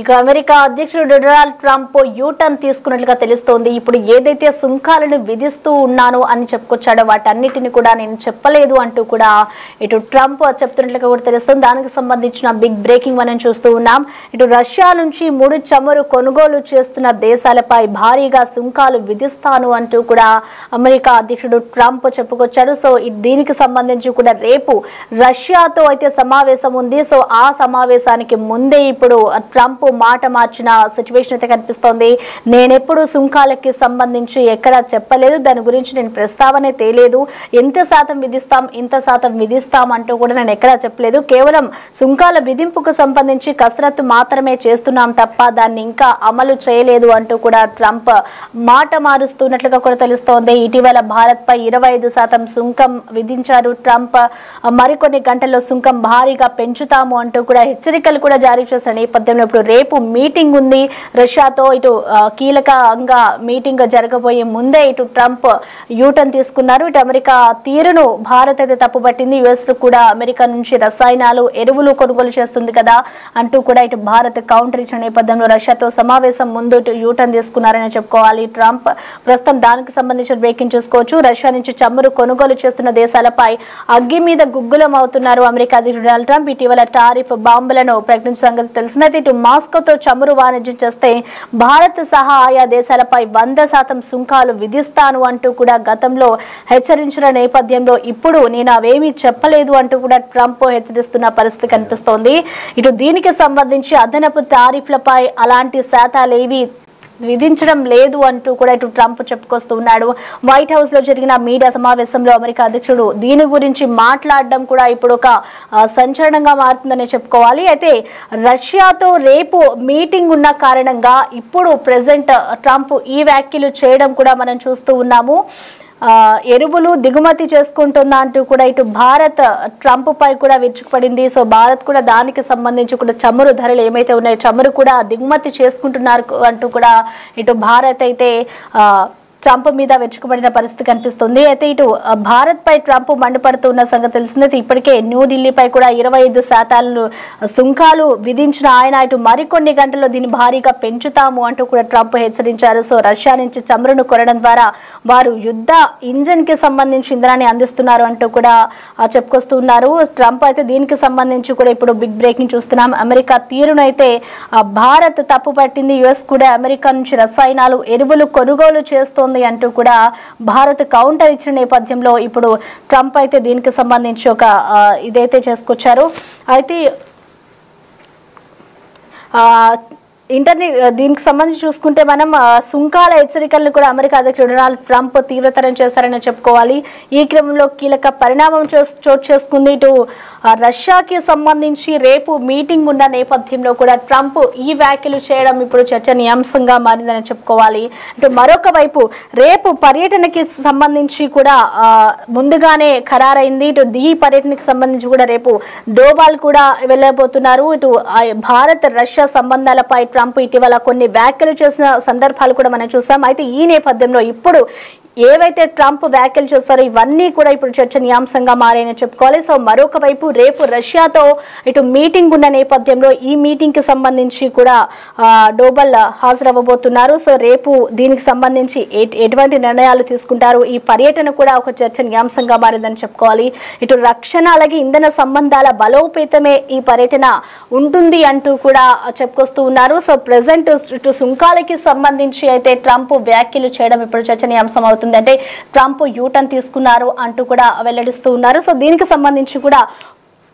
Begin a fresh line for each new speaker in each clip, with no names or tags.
ఇక అమెరికా అధ్యక్షుడు Donald Trump U turn తీసుకున్నట్లుగా తెలుస్తోంది. ఇప్పుడు ఏదైతే సుంకాలను విధిస్తూ ఉన్నానో అని చెప్పుకొచ్చాడో వాటన్నిటిని కూడా నేను చెప్పలేదు అంటూ కూడా ఇటు ట్రంప్ చెప్తున్నట్లుగా కూడా తెలుస్తుంది. దానికి సంబంధించిన బిగ్ బ్రేకింగ్ మనం చూస్తూ ఉన్నాం. ఇటు రష్యా నుంచి ముడి చమురు కొనుగోలు చేస్తున్న దేశాలపై భారీగా సుంకాలు విధిస్తాను అంటూ కూడా అమెరికా అధ్యక్షుడు ట్రంప్ చెప్పుకొచ్చాడు. సో దీనికి సంబంధించి కూడా రేపు రష్యాతో అయితే సమావేశం ఉంది. సో ఆ సమావేశానికి ముందే ఇప్పుడు ట్రంప్ మాట మార్చిన సిచ్యువేషన్ అయితే కనిపిస్తోంది. నేనెప్పుడు సుంకాలకి సంబంధించి ఎక్కడా చెప్పలేదు, దాని గురించి నేను ప్రస్తావనే తేలేదు. ఎంత శాతం విధిస్తాం, ఇంత శాతం విధిస్తాం అంటూ కూడా నేను ఎక్కడా చెప్పలేదు. కేవలం సుంకాల విధింపుకు సంబంధించి కసరత్తు మాత్రమే చేస్తున్నాం తప్ప దాన్ని ఇంకా అమలు చేయలేదు అంటూ కూడా ట్రంప్ మాట మారుస్తున్నట్లుగా కూడా తెలుస్తోంది. ఇటీవల భారత్ పై 25% సుంకం విధించారు ట్రంప్. మరికొన్ని గంటల్లో సుంకం భారీగా పెంచుతాము అంటూ కూడా హెచ్చరికలు కూడా జారీ చేసిన నేపథ్యంలో ఇప్పుడు రేపు మీటింగ్ ఉంది రష్యాతో. ఇటు కీలకంగా మీటింగ్ జరగబోయే ముందే ఇటు ట్రంప్ యూటర్న్ తీసుకున్నారు. ఇటు అమెరికా తీరును భారత్ అయితే తప్పుపట్టింది. యుఎస్ కూడా అమెరికా నుంచి రసాయనాలు ఎరువులు కొనుగోలు చేస్తుంది కదా అంటూ కూడా ఇటు భారత్ కౌంటర్ ఇచ్చిన నేపథ్యంలో రష్యాతో సమావేశం ముందు ఇటు యూటర్న్ తీసుకున్నారని చెప్పుకోవాలి ట్రంప్. ప్రస్తుతం దానికి సంబంధించిన బ్రేకింగ్ చూసుకోవచ్చు. రష్యా నుంచి చమురు కొనుగోలు చేస్తున్న దేశాలపై అగ్గి మీద గుగ్గులం అవుతున్నారు అమెరికా అధ్యక్షుడు డొనాల్డ్ ట్రంప్. ఇటీవల టారిఫ్ బాంబులను ప్రకటించిన సంగతి తెలిసిందైతే ఇటు మాస్కోతో చమురు వాణిజ్యం చేస్తే భారత్ సహా ఆయా దేశాలపై 100% సుంకాలు విధిస్తాను అంటూ కూడా గతంలో హెచ్చరించిన నేపథ్యంలో ఇప్పుడు నేను అవేమీ చెప్పలేదు అంటూ కూడా ట్రంప్ హెచ్చరిస్తున్న పరిస్థితి కనిపిస్తోంది. ఇటు దీనికి సంబంధించి అదనపు టారిఫ్లపై అలాంటి శాతాలేవి విధించడం లేదు అంటూ కూడా ఇటు ట్రంప్ చెప్పుకొస్తున్నాడు. వైట్ హౌస్ లో జరిగిన మీడియా సమావేశంలో అమెరికా అధ్యక్షుడు దీని గురించి మాట్లాడడం కూడా ఇప్పుడు ఒక సంచలనంగా మారుతుందని చెప్పుకోవాలి. అయితే రష్యాతో రేపు మీటింగ్ ఉన్న కారణంగా ఇప్పుడు ప్రెసెంట్ ట్రంప్ ఈ వ్యాఖ్యలు చేయడం కూడా మనం చూస్తూ ఉన్నాము. ఎరువులు దిగుమతి చేసుకుంటుందా అంటూ కూడా ఇటు భారత్ ట్రంప్ పై కూడా విరుచుకుపడింది. సో భారత్ కూడా దానికి సంబంధించి కూడా చమురు ధరలు ఏమైతే ఉన్నాయో చమురు కూడా దిగుమతి చేసుకుంటున్నారు అంటూ కూడా ఇటు భారత్ అయితే ట్రంప్ మీద వెచ్చుకుపడిన పరిస్థితి కనిపిస్తుంది. అయితే ఇటు భారత్ పై ట్రంప్ మండిపడుతున్న సంగతి తెలిసిందే. ఇప్పటికే న్యూఢిల్లీపై కూడా 25% సుంకాలు విధించిన ఆయన ఇటు మరికొన్ని గంటల్లో దీన్ని భారీగా పెంచుతాము అంటూ కూడా ట్రంప్ హెచ్చరించారు. సో రష్యా నుంచి చమురును కొనడం ద్వారా వారు యుద్ధ ఇంజన్ కి సంబంధించి ఇంధనాన్ని అందిస్తున్నారు అంటూ కూడా చెప్పుకొస్తున్నారు ట్రంప్. అయితే దీనికి సంబంధించి కూడా ఇప్పుడు బిగ్ బ్రేకింగ్ చూస్తున్నాం. అమెరికా తీరును అయితే భారత్ తప్పు పట్టింది. యుఎస్ కూడా అమెరికా నుంచి రసాయనాలు ఎరువులు కొనుగోలు చేస్తోంది అంటూ కూడా భారత్ కౌంటర్ ఇచ్చిన నేపథ్యంలో ఇప్పుడు ట్రంప్ అయితే దీనికి సంబంధించి ఒక ఇదైతే చేసుకొచ్చారు. అయితే దీనికి సంబంధించి చూసుకుంటే మనం సుంకాల హెచ్చరికలను కూడా అమెరికా అధ్యక్షుడు డొనాల్డ్ ట్రంప్ తీవ్రతరం చేశారని చెప్పుకోవాలి. ఈ క్రమంలో కీలక పరిణామం చోటు చేసుకుంది. ఇటు రష్యాకి సంబంధించి రేపు మీటింగ్ ఉన్న నేపథ్యంలో కూడా ట్రంప్ ఈ వ్యాఖ్యలు చేయడం ఇప్పుడు చర్చనీయాంశంగా మారిందని చెప్పుకోవాలి. ఇటు మరొక వైపు రేపు పర్యటనకి సంబంధించి కూడా ముందుగానే ఖరారైంది. ఇటు ఈ పర్యటనకి సంబంధించి కూడా రేపు డోబాల్ కూడా వెళ్ళబోతున్నారు. ఇటు భారత్ రష్యా సంబంధాలపై ట్రంప్ ఇటీవల కొన్ని వ్యాఖ్యలు చేసిన సందర్భాలు కూడా మనం చూస్తాం. అయితే ఈ నేపథ్యంలో ఇప్పుడు ఏవైతే ట్రంప్ వ్యాఖ్యలు చేస్తారో ఇవన్నీ కూడా ఇప్పుడు చర్చనీయాంశంగా మారాయని చెప్పుకోవాలి. సో మరొక వైపు రేపు రష్యాతో ఇటు మీటింగ్ ఉన్న నేపథ్యంలో ఈ మీటింగ్ కి సంబంధించి కూడా డోబల్ హాజరవ్వబోతున్నారు. సో రేపు దీనికి సంబంధించి ఎటువంటి నిర్ణయాలు తీసుకుంటారు, ఈ పర్యటన కూడా ఒక చర్చనీయాంశంగా మారిందని చెప్పుకోవాలి. ఇటు రక్షణ అలాగే ఇంధన సంబంధాల బలోపేతమే ఈ పర్యటన ఉంటుంది అంటూ కూడా చెప్పుకొస్తూ ఉన్నారు. సో ప్రెసెంట్ ఇటు సుంకాలకి సంబంధించి అయితే ట్రంప్ వ్యాఖ్యలు చేయడం ఇప్పుడు చర్చనీయాంశం అవుతుంది. అంటే ట్రంప్ యూటర్న్ తీసుకున్నారు అంటూ కూడా వెల్లడిస్తూ ఉన్నారు. సో దీనికి సంబంధించి కూడా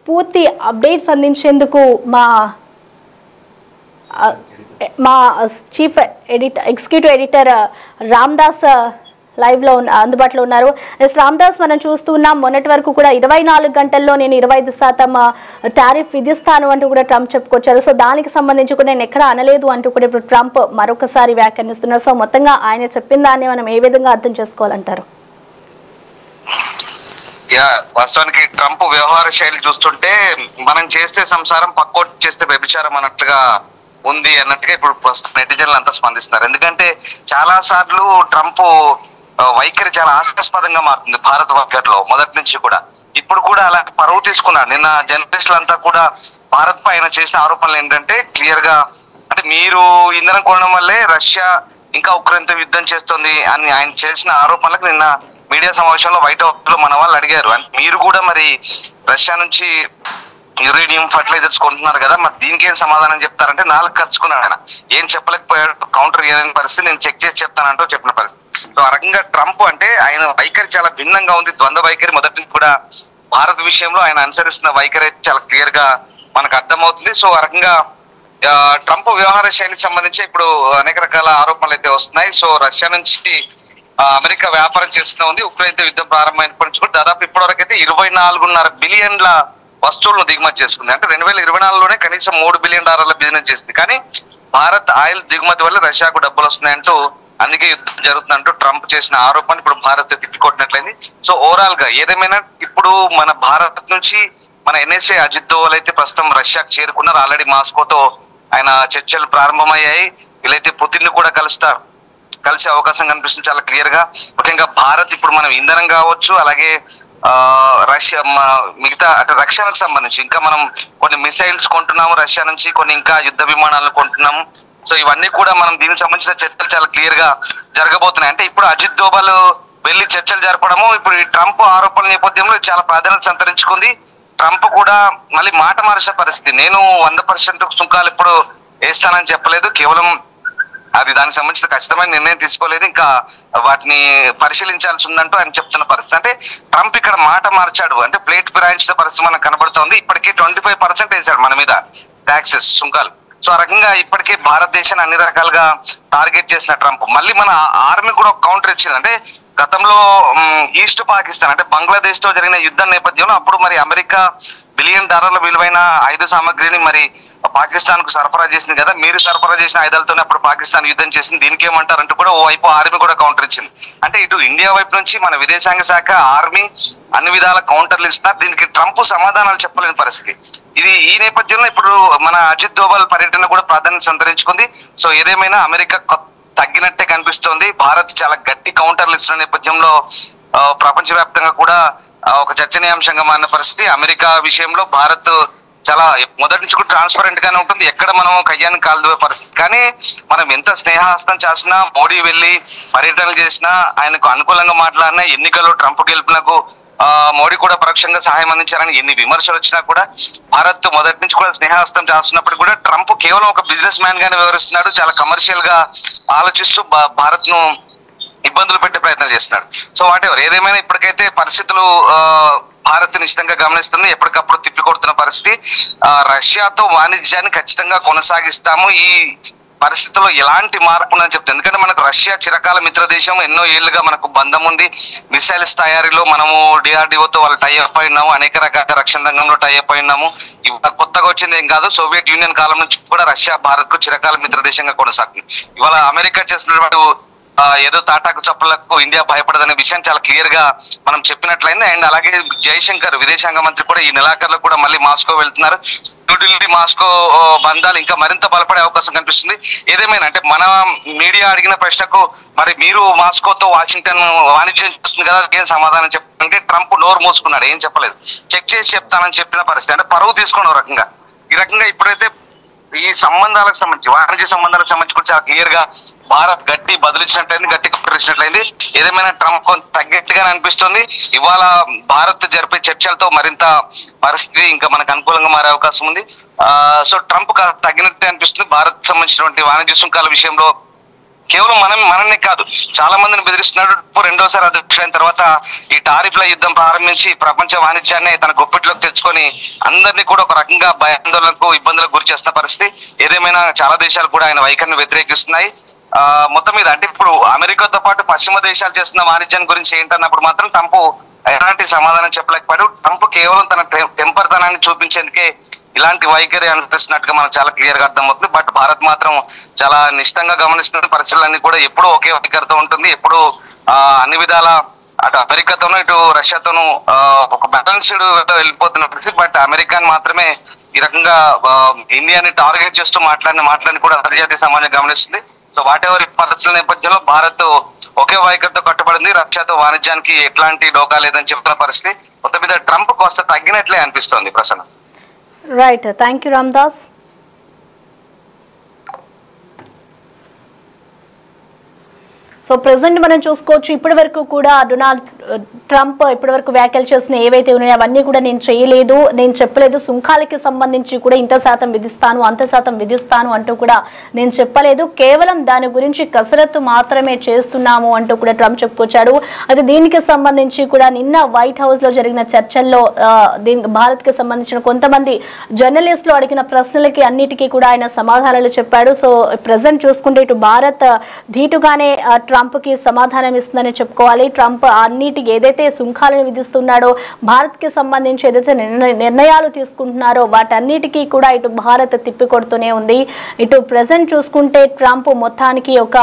పూర్తి అప్డేట్స్ అందించేందుకు మా chief executive editor Ramdas live లో అందుబాటులో ఉన్నారు. రామ్దాస్, మనం చూస్తూ ఉన్నాం మొన్నటి వరకు కూడా 24 గంటల్లో నేను 25% టారిఫ్ విధిస్తాను అంటూ కూడా ట్రంప్ చెప్పుకొచ్చారు. సో దానికి సంబంధించి కూడా నేను ఎక్కడ అనలేదు అంటూ కూడా ఇప్పుడు ట్రంప్ మరొకసారి వ్యాఖ్యానిస్తున్నారు. సో మొత్తంగా ఆయన చెప్పిన దాన్ని మనం ఏ విధంగా అర్థం చేసుకోవాలంటారు?
వాస్తవానికి ట్రంప్ వ్యవహార శైలి చూస్తుంటే మనం చేస్తే సంసారం పక్కోటి చేస్తే వ్యభిచారం అన్నట్లుగా ఉంది అన్నట్టుగా ఇప్పుడు ప్రస్తుతం నెటిజన్లు అంతా స్పందిస్తున్నారు. ఎందుకంటే చాలా సార్లు ట్రంప్ వైఖరి చాలా హాస్యాస్పదంగా మారుతుంది భారత వర్గంలో మొదటి నుంచి కూడా. ఇప్పుడు కూడా అలాంటి పరువు తీసుకున్నారు. నిన్న జర్నలిస్టులంతా కూడా భారత్ పై ఆయన చేసిన ఆరోపణలు ఏంటంటే క్లియర్ గా అంటే అంటే మీరు ఇంధనం కొనడం వల్లే రష్యా ఇంకా ఉక్రెయిన్తో యుద్ధం చేస్తుంది అని ఆయన చేసిన ఆరోపణలకు నిన్న మీడియా సమావేశంలో వైట్ హౌస్ లో మన వాళ్ళు అడిగారు. మీరు కూడా మరి రష్యా నుంచి యురేనియం ఫర్టిలైజర్స్ కొంటున్నారు కదా, మరి దీనికి ఏం సమాధానం చెప్తారంటే 4 ఖర్చుకున్నాడు ఆయన. ఏం చెప్పలేకపోయాడు, కౌంటర్ చేయలేని పరిస్థితి, నేను చెక్ చేసి చెప్తానంటూ చెప్పిన పరిస్థితి. సో ఆ రకంగా ట్రంప్ అంటే ఆయన వైఖరి చాలా భిన్నంగా ఉంది, ద్వంద్వ వైఖరి. మొదటి నుంచి కూడా భారత్ విషయంలో ఆయన అనుసరిస్తున్న వైఖరి అయితే చాలా క్లియర్ గా మనకు అర్థమవుతుంది. సో ఆ రకంగా ట్రంప్ వ్యవహార శైలికి సంబంధించి ఇప్పుడు అనేక రకాల ఆరోపణలు అయితే వస్తున్నాయి. సో రష్యా నుంచి అమెరికా వ్యాపారం చేస్తూ ఉంది. ఉక్రెయిన్తో యుద్ధం ప్రారంభమైనప్పటి నుంచి కూడా దాదాపు ఇప్పటివరకు అయితే 24.5 బిలియన్ల వస్తువులను దిగుమతి చేసుకుంది. అంటే 2024లోనే కనీసం $3 బిలియన్ బిజినెస్ చేసింది. కానీ భారత్ ఆయిల్ దిగుమతి వల్ల రష్యాకు డబ్బులు వస్తున్నాయంటూ, అందుకే యుద్ధం జరుగుతుందంటూ ట్రంప్ చేసిన ఆరోపణ ఇప్పుడు భారత్ తిప్పికొట్టినట్లయింది. సో ఓవరాల్ గా ఏదేమైనా ఇప్పుడు మన భారత్ నుంచి మన ఎన్ఎస్ఏ అజిత్ దోవల్ అయితే ప్రస్తుతం రష్యాకు చేరుకున్నారు. ఆల్రెడీ మాస్కోతో ఆయన చర్చలు ప్రారంభమయ్యాయి. వీళ్ళైతే పుతిన్ ను కూడా కలిసే అవకాశం కనిపిస్తుంది చాలా క్లియర్ గా. ముఖ్యంగా భారత్ ఇప్పుడు మనం ఇంధనం కావచ్చు, అలాగే రష్యా మిగతా అంటే రక్షణకు సంబంధించి ఇంకా మనం కొన్ని మిసైల్స్ కొంటున్నాము రష్యా నుంచి, కొన్ని ఇంకా యుద్ధ విమానాలను కొంటున్నాము. సో ఇవన్నీ కూడా మనం దీనికి సంబంధించిన చర్చలు చాలా క్లియర్ గా జరగబోతున్నాయి. అంటే ఇప్పుడు అజిత్ దోవల్ వెళ్లి చర్చలు జరపడము ఇప్పుడు ఈ ట్రంప్ ఆరోపణల నేపథ్యంలో చాలా ప్రాధాన్యత సంతరించుకుంది. ట్రంప్ కూడా మళ్ళీ మాట మార్చే పరిస్థితి, నేను 100% సుంకాలు ఎప్పుడు వేస్తానని చెప్పలేదు, కేవలం అది దానికి సంబంధించిన ఖచ్చితమైన నిర్ణయం తీసుకోలేదు, ఇంకా వాటిని పరిశీలించాల్సి ఉందంటూ ఆయన చెప్తున్న పరిస్థితి. అంటే ట్రంప్ ఇక్కడ మాట మార్చాడు, అంటే ప్లేట్ ఫిరాయించిన పరిస్థితి మనకు కనబడుతోంది. ఇప్పటికే 25% వేశాడు మన మీద ట్యాక్సెస్, సుంకాలు. సో ఆ రకంగా ఇప్పటికే భారతదేశాన్ని అన్ని రకాలుగా టార్గెట్ చేసిన ట్రంప్ మళ్ళీ మన ఆర్మీ కూడా ఒక కౌంటర్ ఇచ్చింది. అంటే గతంలో ఈస్ట్ పాకిస్తాన్ అంటే బంగ్లాదేశ్ తో జరిగిన యుద్ధం నేపథ్యంలో అప్పుడు మరి అమెరికా $1 బిలియన్ విలువైన ఆయుధ సామగ్రిని మరి పాకిస్తాన్ కు సరఫరా చేసింది కదా, మీరు సరఫరా చేసిన ఆయుధాలతోనే అప్పుడు పాకిస్తాన్ యుద్ధం చేసింది, దీనికి ఏమంటారంటూ కూడా ఓ వైపు ఆర్మీ కూడా కౌంటర్ ఇచ్చింది. అంటే ఇటు ఇండియా వైపు నుంచి మన విదేశాంగ శాఖ, ఆర్మీ అన్ని విధాల కౌంటర్లు ఇస్తున్నారు. దీనికి ట్రంప్ సమాధానాలు చెప్పలేని పరిస్థితి. ఈ నేపథ్యంలో ఇప్పుడు మన అజిత్ దోవల్ పర్యటన కూడా ప్రాధాన్యత సంతరించుకుంది. సో ఏదేమైనా అమెరికా తగ్గినట్టే కనిపిస్తోంది. భారత్ చాలా గట్టి కౌంటర్లు ఇస్తున్న నేపథ్యంలో ప్రపంచవ్యాప్తంగా కూడా ఒక చర్చనీయాంశంగా మారిన పరిస్థితి. అమెరికా విషయంలో భారత్ చాలా మొదటి నుంచి కూడా ట్రాన్స్పరెంట్ గానే ఉంటుంది, ఎక్కడ మనం కయ్యాన్ని కాలుదువే పరిస్థితి. కానీ మనం ఎంత స్నేహహస్తం చేసినా, మోడీ వెళ్లి పర్యటనలు చేసినా, ఆయనకు అనుకూలంగా మాట్లాడినా, ఎన్నికల్లో ట్రంప్ గెలుపునకు మోడీ కూడా పరోక్షంగా సహాయం అందించారని ఎన్ని విమర్శలు వచ్చినా కూడా భారత్ మొదటి నుంచి కూడా స్నేహహస్తం చేస్తున్నప్పుడు కూడా ట్రంప్ కేవలం ఒక బిజినెస్ మ్యాన్ గానే వ్యవహరిస్తున్నాడు, చాలా కమర్షియల్ గా ఆలోచిస్తూ భారత్ ను ఇబ్బందులు పెట్టే ప్రయత్నం చేస్తున్నాడు. సో వాటెవర్ ఏదేమైనా ఇప్పటికైతే పరిస్థితులు భారత్ నిశ్చితంగా గమనిస్తుంది, ఎప్పటికప్పుడు తిప్పికొడుతున్న పరిస్థితి. రష్యాతో వాణిజ్యాన్ని ఖచ్చితంగా కొనసాగిస్తాము, ఈ పరిస్థితుల్లో ఎలాంటి మార్పు ఉందని చెప్తాను. ఎందుకంటే మనకు రష్యా చిరకాల మిత్ర దేశం, ఎన్నో ఏళ్లుగా మనకు బంధం ఉంది. మిసైల్స్ తయారీలో మనము డిఆర్డిఓతో వాళ్ళు టైఅప్ అయి ఉన్నాము, అనేక రకాల రక్షణ రంగంలో టైఅప్ అయి ఉన్నాము. కొత్తగా వచ్చింది ఏం కాదు, సోవియట్ యూనియన్ కాలం నుంచి కూడా రష్యా భారత్ కు చిరకాల మిత్ర దేశంగా కొనసాగుతుంది. ఇవాళ అమెరికా చేస్తున్నటువంటి ఏదో తాటాకు చప్పులకు ఇండియా భయపడదనే విషయం చాలా క్లియర్ గా మనం చెప్పినట్లయింది. అండ్ అలాగే జయశంకర్ విదేశాంగ మంత్రి కూడా ఈ నెలాఖరులో కూడా మళ్ళీ మాస్కో వెళ్తున్నారు. న్యూఢిల్లీ మాస్కో బంధాలు ఇంకా మరింత బలపడే అవకాశం కనిపిస్తుంది. ఏదేమైనా అంటే మన మీడియా అడిగిన ప్రశ్నకు మరి మీరు మాస్కోతో వాషింగ్టన్ వాణిజ్యం చేస్తుంది కదా, ఏం సమాధానం చెప్పాలంటే ట్రంప్ నోరు మూసుకున్నాడు, ఏం చెప్పలేదు, చెక్ చేసి చెప్తానని చెప్పిన పరిస్థితి. అంటే పరువు తీసుకోవడం రకంగా ఈ రకంగా ఇప్పుడైతే ఈ సంబంధాలకు సంబంధించి, వాణిజ్య సంబంధాలకు సంబంధించి కూడా చాలా క్లియర్ గా భారత్ గట్టి బదులిచ్చినట్లయింది, గట్టి కట్టరిచ్చినట్లయింది. ఏదేమైనా ట్రంప్ కొంత తగ్గట్టుగానే అనిపిస్తుంది. ఇవాళ భారత్ జరిపే చర్చలతో మరింత పరిస్థితి ఇంకా మనకు అనుకూలంగా మారే అవకాశం ఉంది. సో ట్రంప్ తగ్గినట్టే అనిపిస్తుంది. భారత్ సంబంధించినటువంటి వాణిజ్య సుంకాల విషయంలో కేవలం మననే కాదు, చాలా మందిని బెదిరిస్తున్నాడు. రెండోసారి అధ్యక్షుడైన తర్వాత ఈ టారిఫ్ల యుద్ధం ప్రారంభించి ప్రపంచ వాణిజ్యాన్ని తన గుప్పిట్లోకి తెచ్చుకొని అందరినీ కూడా ఒక రకంగా భయాందోళనకు, ఇబ్బందులకు గురి చేస్తున్న పరిస్థితి. ఏదేమైనా చాలా దేశాలు కూడా ఆయన వైఖరిని వ్యతిరేకిస్తున్నాయి. మొత్తం మీద అంటే ఇప్పుడు అమెరికాతో పాటు పశ్చిమ దేశాలు చేస్తున్న వాణిజ్యం గురించి ఏంటన్నప్పుడు మాత్రం ట్రంప్ ఎలాంటి సమాధానం చెప్పలేకపోయాడు. ట్రంప్ కేవలం తన టెంపర్తనాన్ని చూపించేందుకే ఇలాంటి వైఖరి అనుసరిస్తున్నట్టుగా మనకు చాలా క్లియర్ గా అర్థమవుతుంది. బట్ భారత్ మాత్రం చాలా నిశ్చితంగా గమనిస్తున్న పరిస్థితులన్నీ కూడా ఎప్పుడూ ఒకే వైఖరితో ఉంటుంది, ఎప్పుడు అన్ని విధాల అటు అమెరికాతోనూ ఇటు రష్యాతోనూ ఒక బ్యాలెన్స్డ్ వెళ్ళిపోతున్న పరిస్థితి. బట్ అమెరికాని మాత్రమే ఈ రకంగా ఇండియాని టార్గెట్ చేస్తూ మాట్లాడిని కూడా అంతర్జాతీయ సమాజం గమనిస్తుంది. సో వాటెవర్ పరిస్థితుల నేపథ్యంలో భారత్ ఒకే వైఖరితో కట్టుబడింది, రష్యాతో వాణిజ్యానికి ఎట్లాంటి డోకా లేదని చెప్తున్న పరిస్థితి. మొత్తం మీద ట్రంప్ కాస్త తగ్గినట్లే అనిపిస్తోంది Prasanna.
Right, thank you Ramdas. So present మనం చూసుకోవచ్చు ఇప్పటి వరకు కూడా డొనాల్డ్ ట్రంప్ ఇప్పటి వరకు వ్యాఖ్యలు చేసిన ఏవైతే ఉన్నాయో అవన్నీ కూడా నేను చేయలేదు, నేను చెప్పలేదు, సుంకాలకి సంబంధించి కూడా ఇంత శాతం విధిస్తాను అంత శాతం విధిస్తాను అంటూ కూడా నేను చెప్పలేదు, కేవలం దాని గురించి కసరత్తు మాత్రమే చేస్తున్నాము అంటూ కూడా ట్రంప్ చెప్పుకొచ్చాడు. అయితే దీనికి సంబంధించి కూడా నిన్న వైట్ హౌస్ లో జరిగిన చర్చల్లో భారత్ కి సంబంధించిన కొంతమంది జర్నలిస్టులు అడిగిన ప్రశ్నలకి అన్నిటికీ కూడా ఆయన సమాధానాలు చెప్పాడు. సో ప్రెసెంట్ చూసుకుంటే ఇటు భారత్ ధీటుగానే ట్రంప్ కి సమాధానం ఇస్తుందని చెప్పుకోవాలి. ట్రంప్ అన్నిటికి ఏదైతే సుంకాలను విధిస్తున్నాడో, భారత్ కి సంబంధించి ఏదైతే నిర్ణయాలు తీసుకుంటున్నారో వాటన్నిటికీ కూడా ఇటు భారత్ తిప్పికొడుతూనే ఉంది. ఇటు ప్రెసెంట్ చూసుకుంటే ట్రంప్ మొత్తానికి ఒక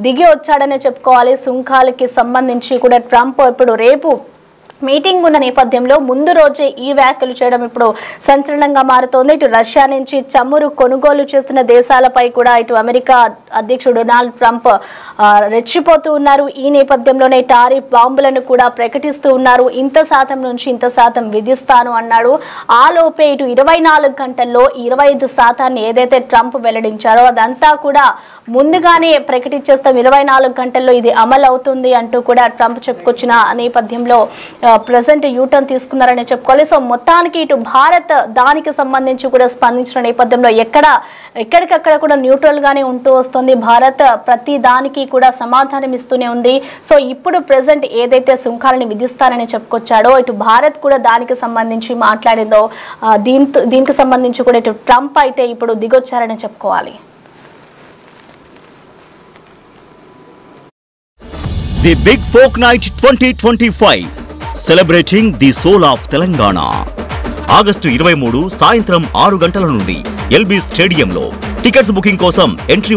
దిగి వచ్చాడనే చెప్పుకోవాలి. సుంకాలకి సంబంధించి కూడా ట్రంప్ ఇప్పుడు రేపు మీటింగ్ ఉన్న నేపథ్యంలో ముందు రోజే ఈ వ్యాఖ్యలు చేయడం ఇప్పుడు సంచలనంగా మారుతోంది. ఇటు రష్యా నుంచి చమురు కొనుగోలు చేస్తున్న దేశాలపై కూడా ఇటు అమెరికా అధ్యక్షుడు డొనాల్డ్ ట్రంప్ రెచ్చిపోతూ ఉన్నారు. ఈ నేపథ్యంలోనే టారిఫ్ బాంబులను కూడా ప్రకటిస్తూ ఉన్నారు. ఇంత శాతం నుంచి ఇంత శాతం విధిస్తాను అన్నాడు. ఆ లోపే ఇటు 24 గంటల్లో 25% ఏదైతే ట్రంప్ వెల్లడించారో అదంతా కూడా ముందుగానే ప్రకటించేస్తాం, 24 గంటల్లో ఇది అమలు అవుతుంది అంటూ కూడా ట్రంప్ చెప్పుకొచ్చిన నేపథ్యంలో ప్రెసెంట్ యూటర్న్ తీసుకున్నారని చెప్పుకోవాలి. సో మొత్తానికి ఇటు భారత్ దానికి సంబంధించి కూడా స్పందించిన నేపథ్యంలో ఎక్కడికక్కడ కూడా న్యూట్రల్ గానే ఉంటూ వస్తుంది. భారత్ ప్రతి దానికి కూడా సమాధానం ఇస్తూనే ఉంది. సో ఇప్పుడు ప్రెసెంట్ ఏదైతే సుంకాలని విధిస్తారని చెప్పుకొచ్చాడో ఇటు భారత్ కూడా దానికి సంబంధించి మాట్లాడిందో దీనికి సంబంధించి కూడా ఇటు ట్రంప్ అయితే ఇప్పుడు దిగొచ్చారని చెప్పుకోవాలి.
The big folk night 2025 celebrating the soul of Telangana. August 23 సాయంత్రం 6 గంటల నుండి ఎల్బీ స్టేడియంలో. టికెట్స్ బుకింగ్ కోసం ఎంట్రీ